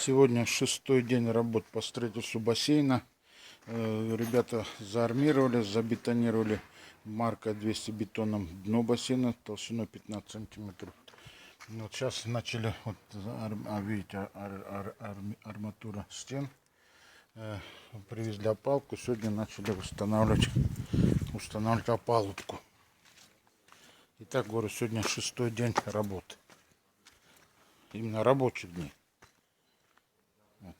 Сегодня шестой день работ по строительству бассейна. Ребята заармировали, забетонировали маркой 200 бетоном дно бассейна толщиной 15 сантиметров. Вот сейчас начали, вот видите, арматура стен. Привезли опалубку, сегодня начали устанавливать опалубку. Итак, говорю, сегодня шестой день работы. Именно рабочих дней. Вот.